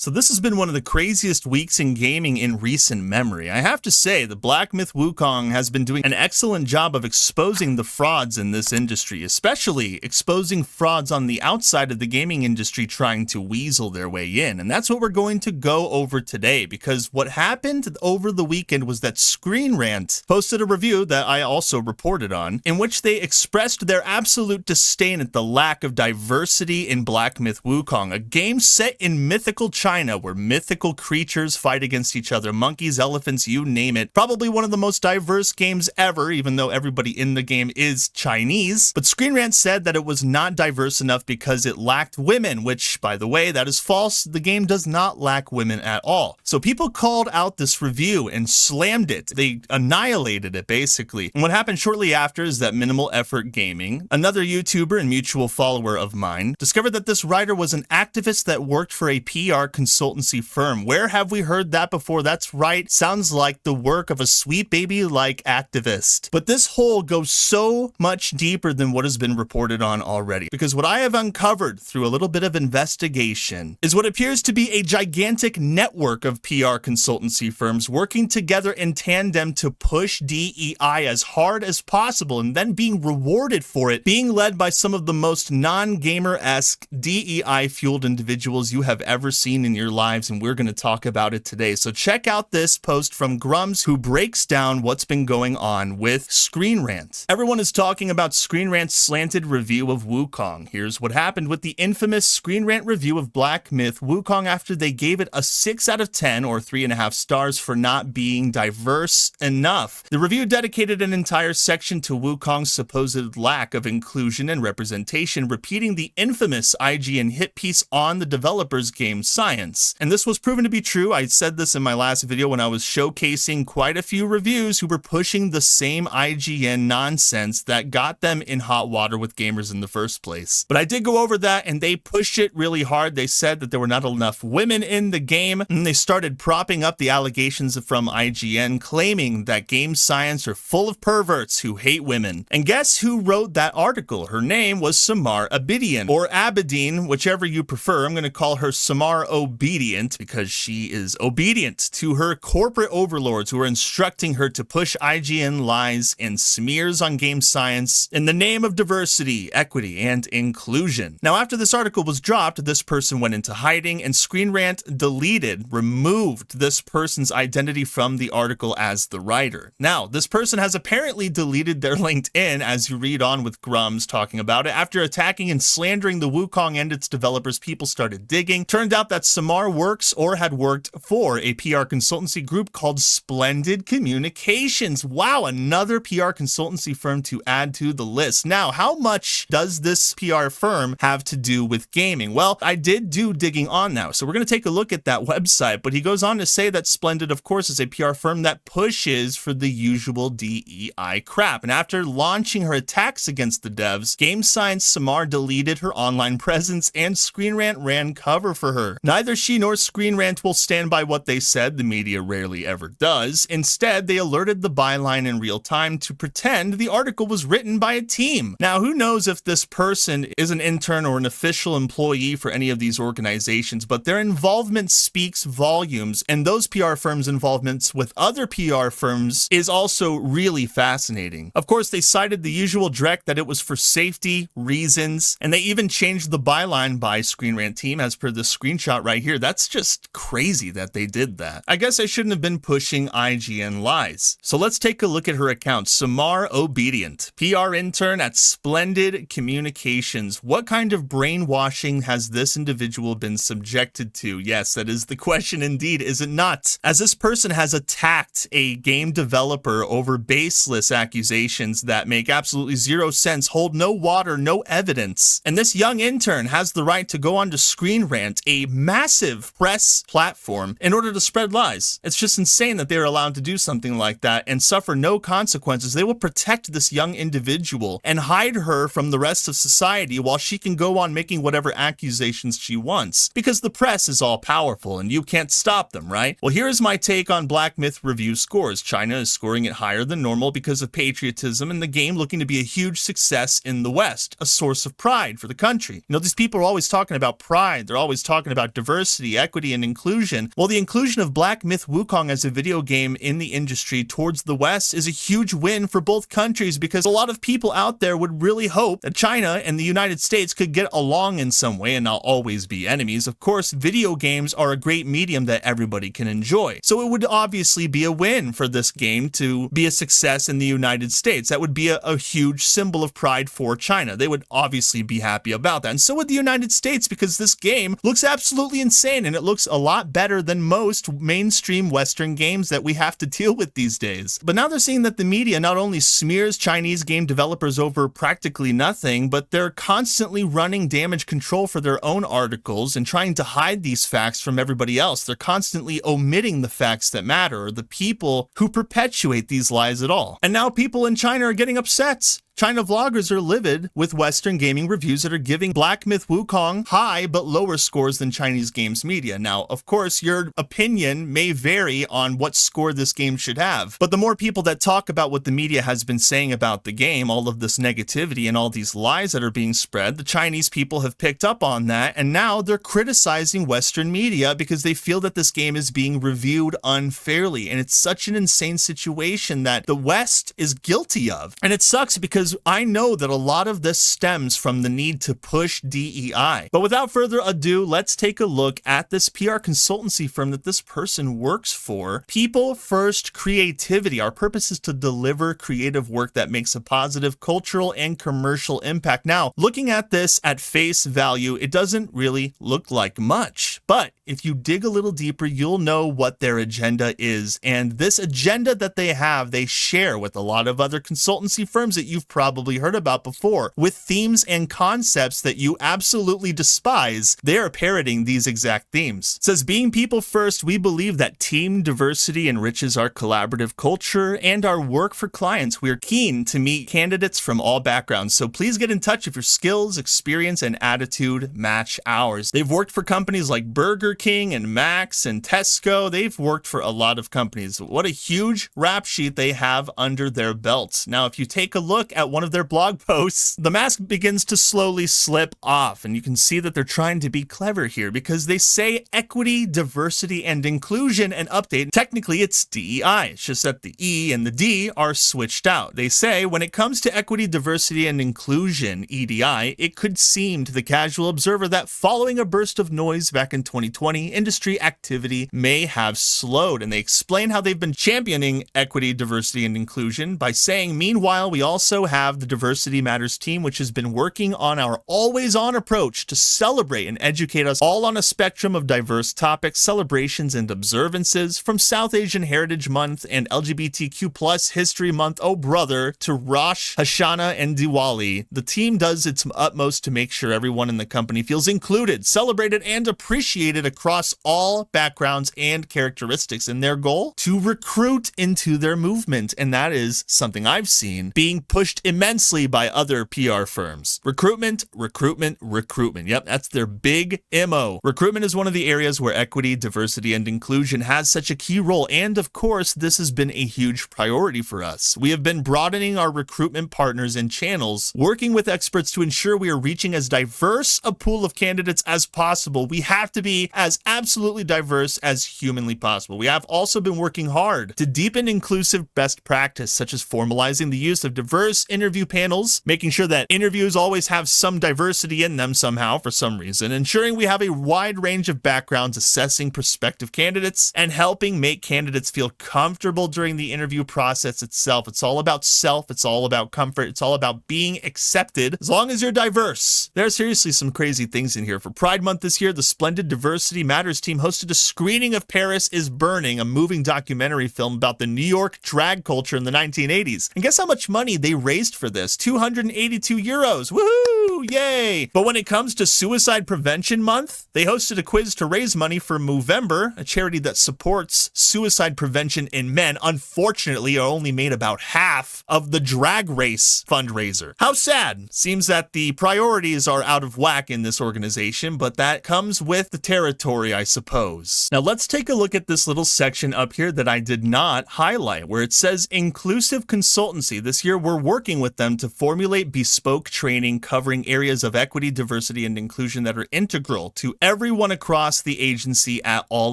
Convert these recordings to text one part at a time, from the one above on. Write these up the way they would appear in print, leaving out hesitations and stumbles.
So this has been one of the craziest weeks in gaming in recent memory. I have to say, the Black Myth Wukong has been doing an excellent job of exposing the frauds in this industry, especially exposing frauds on the outside of the gaming industry trying to weasel their way in. And that's what we're going to go over today, because what happened over the weekend was that Screen Rant posted a review that I also reported on, in which they expressed their absolute disdain at the lack of diversity in Black Myth Wukong, a game set in mythical China where mythical creatures fight against each other, monkeys, elephants, you name it. Probably one of the most diverse games ever, even though everybody in the game is Chinese. But Screen Rant said that it was not diverse enough because it lacked women, which, by the way, that is false. The game does not lack women at all. So people called out this review and slammed it. They annihilated it, basically. And what happened shortly after is that Minimal Effort Gaming, another YouTuber and mutual follower of mine, discovered that this writer was an activist that worked for a PR consultancy firm. Where have we heard that before? That's right. Sounds like the work of a sweet baby like activist. But this hole goes so much deeper than what has been reported on already, because what I have uncovered through a little bit of investigation is what appears to be a gigantic network of PR consultancy firms working together in tandem to push DEI as hard as possible and then being rewarded for it, being led by some of the most non-gamer-esque DEI-fueled individuals you have ever seen in your lives, and we're going to talk about it today. So check out this post from Grums, who breaks down what's been going on with Screen Rant. Everyone is talking about Screen Rant's slanted review of Wukong. Here's what happened with the infamous Screen Rant review of Black Myth Wukong after they gave it a 6 out of 10 or 3.5 stars for not being diverse enough. The review dedicated an entire section to Wukong's supposed lack of inclusion and representation, repeating the infamous IGN hit piece on the developer's game science. And this was proven to be true. I said this in my last video when I was showcasing quite a few reviews who were pushing the same IGN nonsense that got them in hot water with gamers in the first place. But I did go over that, and they pushed it really hard. They said that there were not enough women in the game, and they started propping up the allegations from IGN, claiming that game science are full of perverts who hate women. And guess who wrote that article? Her name was Samar Abedian, or Abedin, whichever you prefer. I'm going to call her Samar Obedient because she is obedient to her corporate overlords who are instructing her to push IGN lies and smears on game science in the name of diversity, equity, and inclusion. Now, after this article was dropped, this person went into hiding, and Screen Rant removed this person's identity from the article as the writer. Now, this person has apparently deleted their LinkedIn, as you read on with Grums talking about it. After attacking and slandering the Wukong and its developers, people started digging. Turned out that Samar works or had worked for a PR consultancy group called Splendid Communications. Wow, another PR consultancy firm to add to the list. Now, how much does this PR firm have to do with gaming? Well, I did do digging on now, so we're going to take a look at that website, but he goes on to say that Splendid, of course, is a PR firm that pushes for the usual DEI crap. And after launching her attacks against the devs, Game Science Samar deleted her online presence, and Screen Rant ran cover for her. Neither she nor Screen Rant will stand by what they said. The media rarely ever does. Instead, they alerted the byline in real time to pretend the article was written by a team. Now, who knows if this person is an intern or an official employee for any of these organizations, but their involvement speaks volumes, and those PR firms' involvements with other PR firms is also really fascinating. Of course, they cited the usual dreck that it was for safety reasons, and they even changed the byline by Screen Rant team as per the screenshot right here. That's just crazy that they did that. I guess I shouldn't have been pushing IGN lies. So let's take a look at her account. Samar Obedient, PR intern at Splendid Communications. What kind of brainwashing has this individual been subjected to? Yes, that is the question indeed, is it not? As this person has attacked a game developer over baseless accusations that make absolutely zero sense, hold no water, no evidence. And this young intern has the right to go on to Screen Rant, a massive press platform, in order to spread lies. It's just insane that they're allowed to do something like that and suffer no consequences. They will protect this young individual and hide her from the rest of society while she can go on making whatever accusations she wants, because the press is all powerful and you can't stop them, right? Well, here's my take on Black Myth review scores. China is scoring it higher than normal because of patriotism and the game looking to be a huge success in the West, a source of pride for the country. You know, these people are always talking about pride. They're always talking about diversity. diversity, equity, and inclusion. Well, the inclusion of Black Myth Wukong as a video game in the industry towards the West is a huge win for both countries, because a lot of people out there would really hope that China and the United States could get along in some way and not always be enemies. Of course, video games are a great medium that everybody can enjoy. So it would obviously be a win for this game to be a success in the United States. That would be a huge symbol of pride for China. They would obviously be happy about that. And so would the United States, because this game looks absolutely insane, and it looks a lot better than most mainstream Western games that we have to deal with these days. But now they're seeing that the media not only smears Chinese game developers over practically nothing, but they're constantly running damage control for their own articles and trying to hide these facts from everybody else. They're constantly omitting the facts that matter, or the people who perpetuate these lies at all. And now people in China are getting upset. China vloggers are livid with Western gaming reviews that are giving Black Myth Wukong high but lower scores than Chinese games media. Now, of course, your opinion may vary on what score this game should have, but the more people that talk about what the media has been saying about the game, all of this negativity and all these lies that are being spread, the Chinese people have picked up on that, and now they're criticizing Western media because they feel that this game is being reviewed unfairly, and it's such an insane situation that the West is guilty of. And it sucks because I know that a lot of this stems from the need to push DEI. But without further ado, let's take a look at this PR consultancy firm that this person works for. People First Creativity. Our purpose is to deliver creative work that makes a positive cultural and commercial impact. Now, looking at this at face value, it doesn't really look like much. But if you dig a little deeper, you'll know what their agenda is. And this agenda that they have, they share with a lot of other consultancy firms that you've probably heard about before, with themes and concepts that you absolutely despise. They are parroting these exact themes. It says, being people first, we believe that team diversity enriches our collaborative culture and our work for clients. We are keen to meet candidates from all backgrounds, so please get in touch if your skills, experience, and attitude match ours. They've worked for companies like Burger King and Max and Tesco. They've worked for a lot of companies. What a huge rap sheet they have under their belts. Now, if you take a look at one of their blog posts, the mask begins to slowly slip off, and you can see that they're trying to be clever here because they say equity, diversity, and inclusion and update. Technically, it's DEI. It's just that the E and the D are switched out. They say when it comes to equity, diversity, and inclusion, EDI, it could seem to the casual observer that following a burst of noise back in 2020, industry activity may have slowed. And they explain how they've been championing equity, diversity, and inclusion by saying, meanwhile, we also have the Diversity Matters team, which has been working on our always-on approach to celebrate and educate us all on a spectrum of diverse topics, celebrations, and observances, from South Asian Heritage Month and LGBTQ+ History Month, oh brother, to Rosh Hashanah and Diwali. The team does its utmost to make sure everyone in the company feels included, celebrated, and appreciated across all backgrounds and characteristics, in their goal to recruit into their movement. And that is something I've seen being pushed immensely by other PR firms. Recruitment, recruitment, recruitment. Yep, that's their big MO. Recruitment is one of the areas where equity, diversity, and inclusion has such a key role. And of course, this has been a huge priority for us. We have been broadening our recruitment partners and channels, working with experts to ensure we are reaching as diverse a pool of candidates as possible. We have to be as absolutely diverse as humanly possible. We have also been working hard to deepen inclusive best practice, such as formalizing the use of diverse interview panels, making sure that interviews always have some diversity in them somehow for some reason, ensuring we have a wide range of backgrounds, assessing prospective candidates, and helping make candidates feel comfortable during the interview process itself. It's all about self, it's all about comfort, it's all about being accepted as long as you're diverse. There are seriously some crazy things in here. For Pride Month this year, the splendid Diversity Matters team hosted a screening of Paris is Burning, a moving documentary film about the New York drag culture in the 1980s. And guess how much money they raised for this? 282 euros. Woohoo! Yay! But when it comes to Suicide Prevention Month, they hosted a quiz to raise money for Movember, a charity that supports suicide prevention in men. Unfortunately, it only made about half of the Drag Race fundraiser. How sad! Seems that the priorities are out of whack in this organization, but that comes with the territory, I suppose. Now let's take a look at this little section up here that I did not highlight, where it says inclusive consultancy. This year we're working working with them to formulate bespoke training covering areas of equity, diversity, and inclusion that are integral to everyone across the agency at all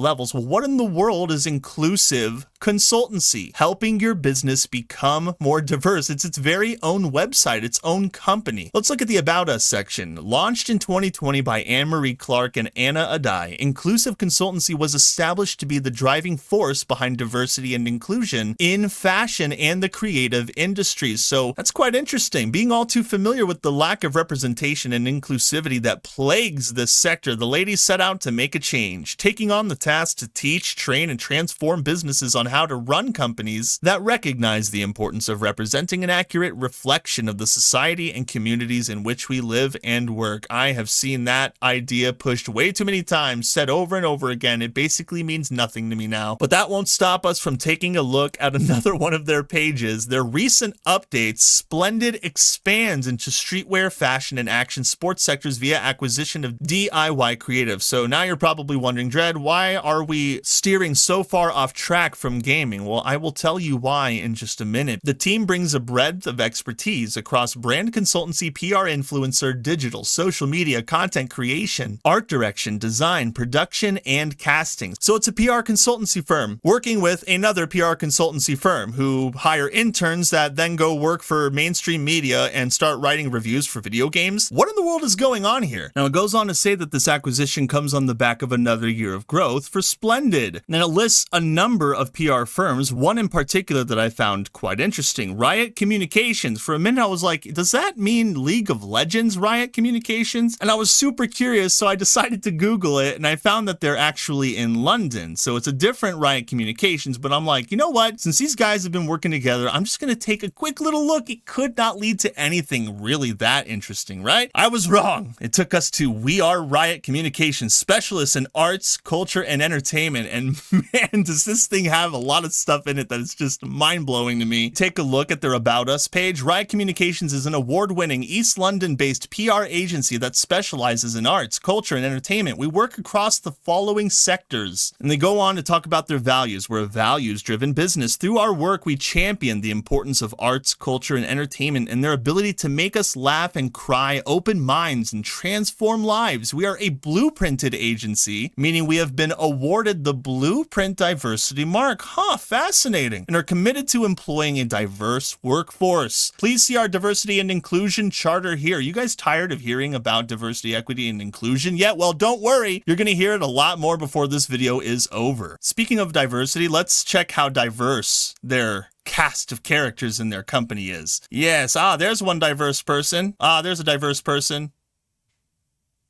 levels. Well, what in the world is inclusive consultancy? Helping your business become more diverse. It's its very own website, its own company. Let's look at the About Us section. Launched in 2020 by Anne-Marie Clark and Anna Adai, Inclusive Consultancy was established to be the driving force behind diversity and inclusion in fashion and the creative industries. So that's quite interesting. Being all too familiar with the lack of representation and inclusivity that plagues this sector, the ladies set out to make a change, taking on the task to teach, train, and transform businesses on how to run companies that recognize the importance of representing an accurate reflection of the society and communities in which we live and work. I have seen that idea pushed way too many times, said over and over again. It basically means nothing to me now. But that won't stop us from taking a look at another one of their pages. Their recent updates, Splendid expands into streetwear, fashion, and action sports sectors via acquisition of DIY Creative. So now you're probably wondering, Dread, why are we steering so far off track from gaming? Well, I will tell you why in just a minute. The team brings a breadth of expertise across brand consultancy, PR influencer, digital, social media, content creation, art direction, design, production, and casting. So it's a PR consultancy firm working with another PR consultancy firm who hire interns that then go work for mainstream media and start writing reviews for video games. What in the world is going on here? Now, it goes on to say that this acquisition comes on the back of another year of growth for Splendid. And it lists a number of PR firms, one in particular that I found quite interesting, Riot Communications. For a minute, I was like, does that mean League of Legends Riot Communications? And I was super curious, so I decided to Google it, and I found that they're actually in London. So it's a different Riot Communications, but I'm like, you know what? Since these guys have been working together, I'm just going to take a quick little look. It could not lead to anything really that interesting, right? I was wrong. It took us to We Are Riot Communications, specialists in arts, culture, and entertainment. And man, does this thing have a lot of stuff in it that is just mind-blowing to me. Take a look at their About Us page. Riot Communications is an award-winning East London-based PR agency that specializes in arts, culture, and entertainment. We work across the following sectors. And they go on to talk about their values. We're a values-driven business. Through our work, we champion the importance of arts, culture, and entertainment and their ability to make us laugh and cry, open minds, and transform lives. We are a blueprinted agency, meaning we have been awarded the Blueprint Diversity Mark. Fascinating. And are committed to employing a diverse workforce. Please see our diversity and inclusion charter here. You guys tired of hearing about diversity, equity, and inclusion yet? Well, don't worry. You're going to hear it a lot more before this video is over. Speaking of diversity, let's check how diverse their cast of characters in their company is. Yes, there's one diverse person. There's a diverse person.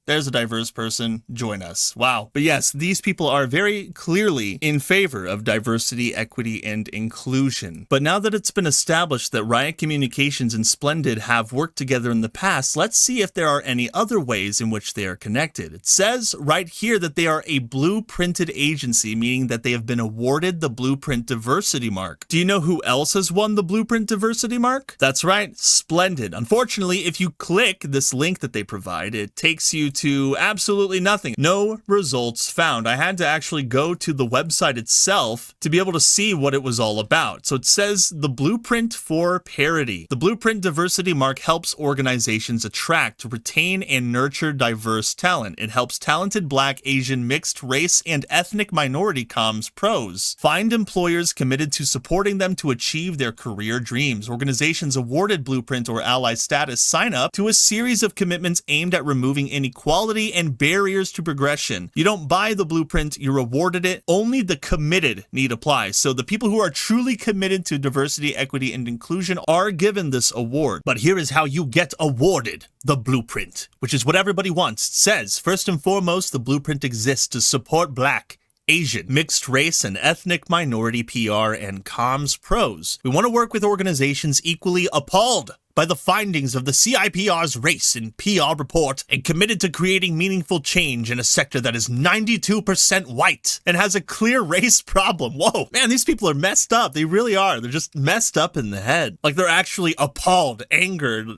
There's a diverse person. Join us. Wow. But yes, these people are very clearly in favor of diversity, equity, and inclusion. But now that it's been established that Riot Communications and Splendid have worked together in the past, let's see if there are any other ways in which they are connected. It says right here that they are a blueprinted agency, meaning that they have been awarded the Blueprint Diversity Mark. Do you know who else has won the Blueprint Diversity Mark? That's right, Splendid. Unfortunately, if you click this link that they provide, it takes you to absolutely nothing. No results found. I had to actually go to the website itself to be able to see what it was all about. So it says the Blueprint for Parity. The Blueprint Diversity Mark helps organizations attract, retain, and nurture diverse talent. It helps talented Black, Asian, mixed race, and ethnic minority comms pros find employers committed to supporting them to achieve their career dreams. Organizations awarded Blueprint or Ally status sign up to a series of commitments aimed at removing inequality and barriers to progression. You don't buy the blueprint, you're awarded it. Only the committed need apply. So the people who are truly committed to diversity, equity, and inclusion are given this award. But here is how you get awarded the blueprint, which is what everybody wants. It says, first and foremost, the blueprint exists to support Black, Asian, mixed race, and ethnic minority PR and comms pros. We want to work with organizations equally appalled by the findings of the CIPR's Race and PR report and committed to creating meaningful change in a sector that is 92% white and has a clear race problem. Whoa, man, these people are messed up. They really are. They're just messed up in the head. Like, they're actually appalled, angered,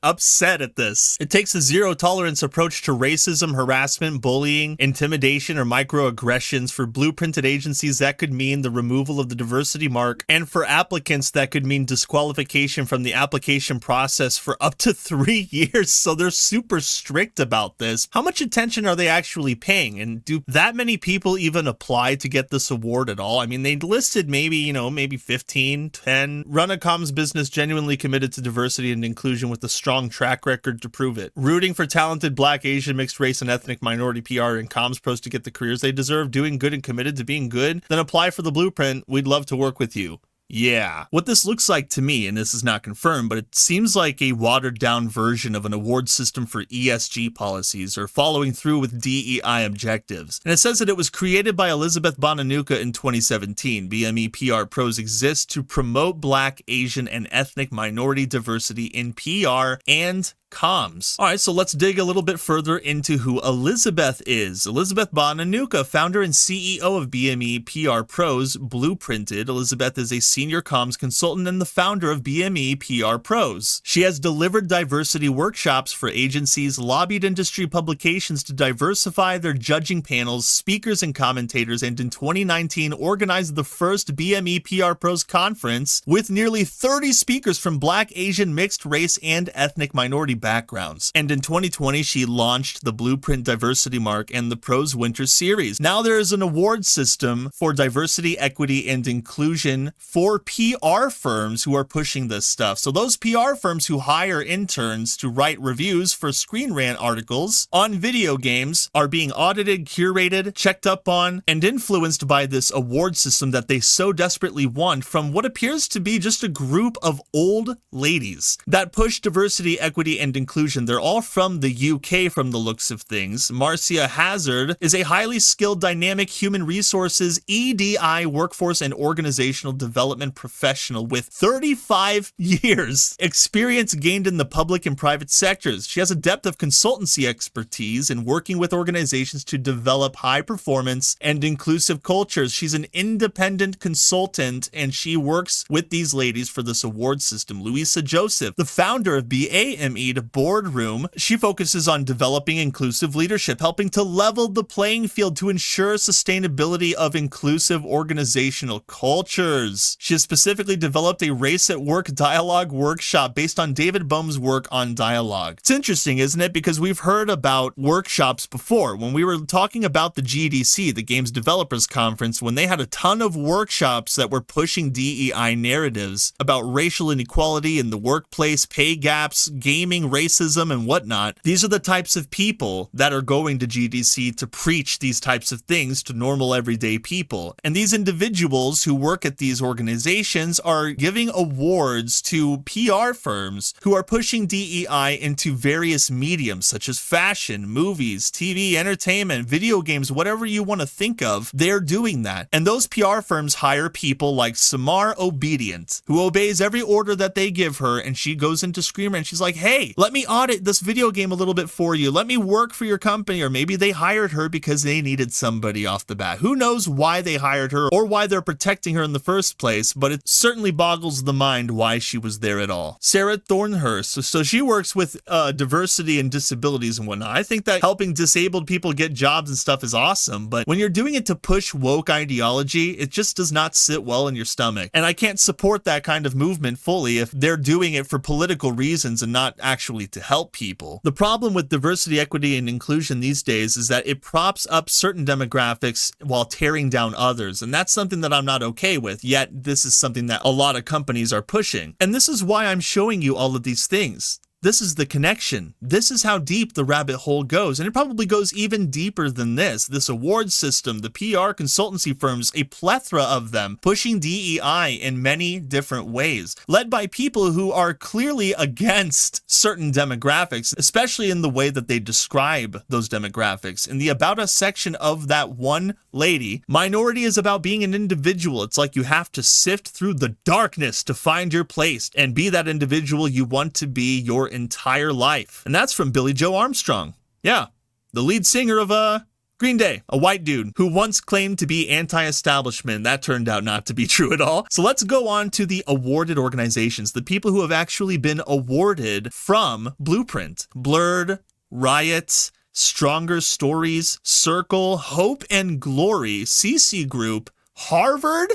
upset at this. It takes a zero-tolerance approach to racism, harassment, bullying, intimidation, or microaggressions. For blueprinted agencies, that could mean the removal of the diversity mark, and for applicants, that could mean disqualification from the application process for up to 3 years. So they're super strict about this. How much attention are they actually paying? And do that many people even apply to get this award at all? I mean, they listed maybe 15, 10. Runacom's business genuinely committed to diversity and inclusion with a strong track record to prove it. Rooting for talented Black, Asian, mixed race, and ethnic minority PR and comms pros to get the careers they deserve, doing good and committed to being good, then apply for the blueprint. We'd love to work with you. Yeah. What this looks like to me, and this is not confirmed, but it seems like a watered-down version of an award system for ESG policies or following through with DEI objectives. And it says that it was created by Elizabeth Bonanuka in 2017. BME PR Pros exist to promote Black, Asian, and ethnic minority diversity in PR and comms. All right, so let's dig a little bit further into who Elizabeth is. Elizabeth Bonanuka, founder and CEO of BME PR Pros, Blueprinted. Elizabeth is a senior comms consultant and the founder of BME PR Pros. She has delivered diversity workshops for agencies, lobbied industry publications to diversify their judging panels, speakers, and commentators, and in 2019 organized the first BME PR Pros conference with nearly 30 speakers from Black, Asian, mixed race, and ethnic minority backgrounds. And in 2020, she launched the Blueprint Diversity Mark and the Pros Winter Series. Now there is an award system for diversity, equity, and inclusion for PR firms who are pushing this stuff. So those PR firms who hire interns to write reviews for Screen Rant articles on video games are being audited, curated, checked up on, and influenced by this award system that they so desperately want from what appears to be just a group of old ladies that push diversity, equity, and inclusion. They're all from the UK from the looks of things. Marcia Hazard is a highly skilled, dynamic human resources, EDI, workforce and organizational development professional with 35 years experience gained in the public and private sectors. She has a depth of consultancy expertise in working with organizations to develop high performance and inclusive cultures. She's an independent consultant and she works with these ladies for this award system. Louisa Joseph, the founder of BAME Boardroom, she focuses on developing inclusive leadership, helping to level the playing field to ensure sustainability of inclusive organizational cultures. She has specifically developed a Race at Work dialogue workshop based on David Boehm's work on dialogue. It's interesting, isn't it? Because we've heard about workshops before. When we were talking about the GDC, the Games Developers Conference, when they had a ton of workshops that were pushing DEI narratives about racial inequality in the workplace, pay gaps, gaming, racism, and whatnot. These are the types of people that are going to GDC to preach these types of things to normal everyday people. And these individuals who work at these organizations are giving awards to PR firms who are pushing DEI into various mediums such as fashion, movies, TV, entertainment, video games, whatever you want to think of. They're doing that. And those PR firms hire people like Samar Obedient, who obeys every order that they give her, and she goes into Screamer and she's like, hey, let me audit this video game a little bit for you. Let me work for your company. Or maybe they hired her because they needed somebody off the bat. Who knows why they hired her or why they're protecting her in the first place, but it certainly boggles the mind why she was there at all. Sarah Thornhurst, so she works with diversity and disabilities and whatnot. I think that helping disabled people get jobs and stuff is awesome, but when you're doing it to push woke ideology, it just does not sit well in your stomach. And I can't support that kind of movement fully if they're doing it for political reasons and not actually to help people. The problem with diversity, equity, and inclusion these days is that it props up certain demographics while tearing down others, and that's something that I'm not okay with, yet this is something that a lot of companies are pushing. And this is why I'm showing you all of these things. This is the connection. This is how deep the rabbit hole goes. And it probably goes even deeper than this. This award system, the PR consultancy firms, a plethora of them, pushing DEI in many different ways, led by people who are clearly against certain demographics, especially in the way that they describe those demographics. In the About Us section of that one lady, minority is about being an individual. It's like you have to sift through the darkness to find your place and be that individual you want to be your entire life. And that's from Billy Joe Armstrong. Yeah, the lead singer of Green Day, a white dude who once claimed to be anti-establishment. That turned out not to be true at all. So let's go on to the awarded organizations, the people who have actually been awarded from Blueprint. Blurred, Riot, Stronger Stories, Circle, Hope and Glory, CC Group, Harvard.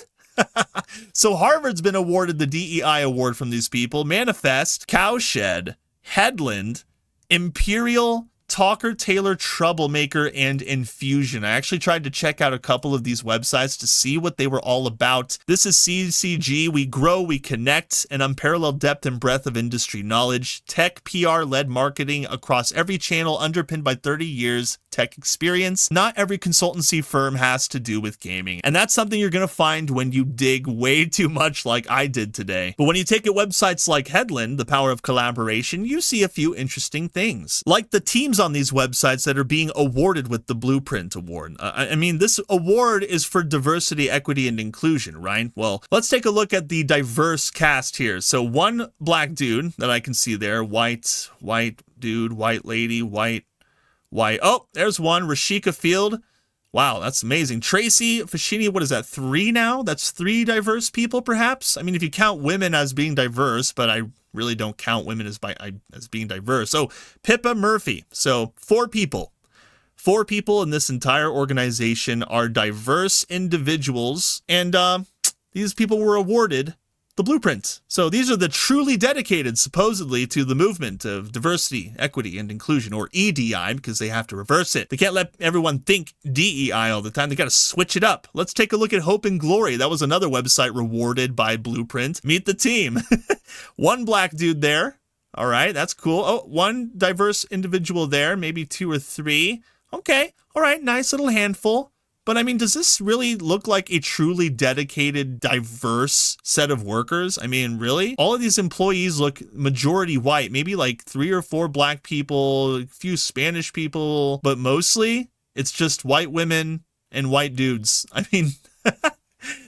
So Harvard's been awarded the DEI award from these people. Manifest, Cowshed, Headland, Imperial, Talker, Taylor, Troublemaker, and Infusion. I actually tried to check out a couple of these websites to see what they were all about. This is CCG. We grow, we connect, an unparalleled depth and breadth of industry knowledge, tech PR-led marketing across every channel underpinned by 30 years tech experience. Not every consultancy firm has to do with gaming. And that's something you're going to find when you dig way too much like I did today. But when you take at websites like Headland, the power of collaboration, you see a few interesting things. Like the teams on these websites that are being awarded with the Blueprint Award. I mean, this award is for diversity, equity, and inclusion, right? Well, let's take a look at the diverse cast here. So one black dude that I can see there, white dude, white lady, white. Oh, there's one, Rashika Field. Wow, that's amazing. Tracy Fashini, what is that, 3 now? That's 3 diverse people, perhaps? I mean, if you count women as being diverse, but I really don't count women as being diverse. So Pippa Murphy. So 4 people. 4 people in this entire organization are diverse individuals, and these people were awarded the Blueprint. So these are the truly dedicated, supposedly, to the movement of diversity, equity, and inclusion, or EDI, because they have to reverse it. They can't let everyone think DEI all the time. They got to switch it up. Let's take a look at Hope and Glory. That was another website rewarded by Blueprint. Meet the team. One black dude there. All right, that's cool. Oh, one diverse individual there, maybe 2 or 3. Okay, all right, nice little handful. But I mean, does this really look like a truly dedicated, diverse set of workers? I mean, really? All of these employees look majority white, maybe like 3 or 4 black people, a few Spanish people, but mostly it's just white women and white dudes. I mean,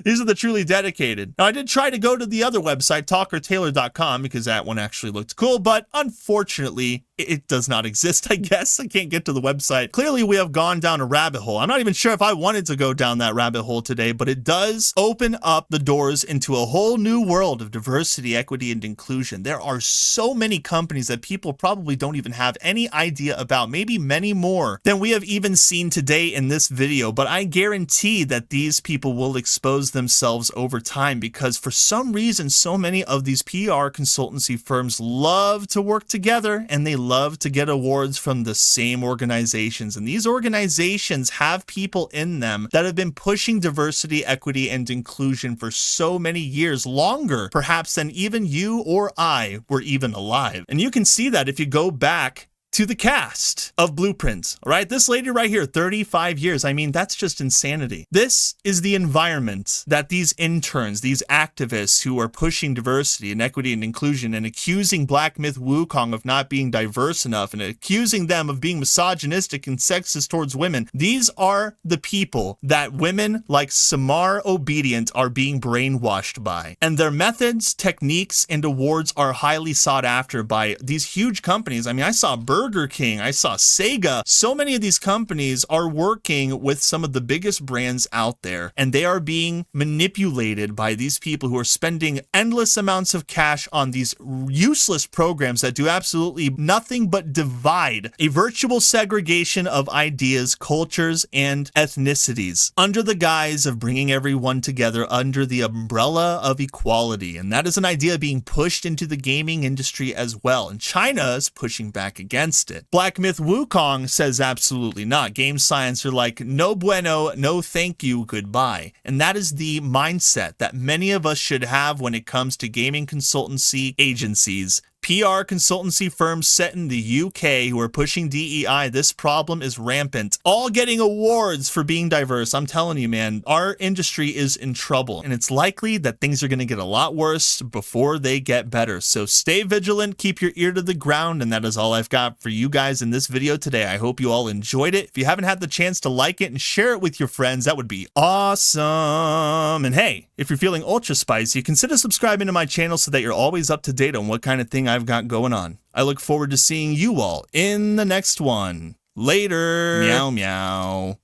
these are the truly dedicated. Now, I did try to go to the other website, talkertaylor.com, because that one actually looked cool, but unfortunately, it does not exist, I guess. I can't get to the website. Clearly, we have gone down a rabbit hole. I'm not even sure if I wanted to go down that rabbit hole today, but it does open up the doors into a whole new world of diversity, equity, and inclusion. There are so many companies that people probably don't even have any idea about, maybe many more than we have even seen today in this video, but I guarantee that these people will expose themselves over time, because for some reason, so many of these PR consultancy firms love to work together, and they love to get awards from the same organizations. And these organizations have people in them that have been pushing diversity, equity, and inclusion for so many years, longer perhaps than even you or I were even alive. And you can see that if you go back to the cast of Blueprint, all right? This lady right here, 35 years. I mean, that's just insanity. This is the environment that these interns, these activists who are pushing diversity and equity and inclusion and accusing Black Myth Wukong of not being diverse enough and accusing them of being misogynistic and sexist towards women. These are the people that women like Samar Obedient are being brainwashed by. And their methods, techniques, and awards are highly sought after by these huge companies. I mean, I saw Burger King, I saw Sega. So many of these companies are working with some of the biggest brands out there, and they are being manipulated by these people who are spending endless amounts of cash on these useless programs that do absolutely nothing but divide, a virtual segregation of ideas, cultures, and ethnicities under the guise of bringing everyone together under the umbrella of equality. And that is an idea being pushed into the gaming industry as well. And China is pushing back against it. Black Myth Wukong says absolutely not. Game Science are like, no bueno, no thank you, goodbye. And that is the mindset that many of us should have when it comes to gaming consultancy agencies, PR consultancy firms set in the UK who are pushing DEI, this problem is rampant. All getting awards for being diverse. I'm telling you, man, our industry is in trouble, and it's likely that things are going to get a lot worse before they get better. So stay vigilant, keep your ear to the ground, and that is all I've got for you guys in this video today. I hope you all enjoyed it. If you haven't had the chance to like it and share it with your friends, that would be awesome. And hey, if you're feeling ultra spicy, consider subscribing to my channel so that you're always up to date on what kind of thing I've got going on. I look forward to seeing you all in the next one. Later. Meow meow.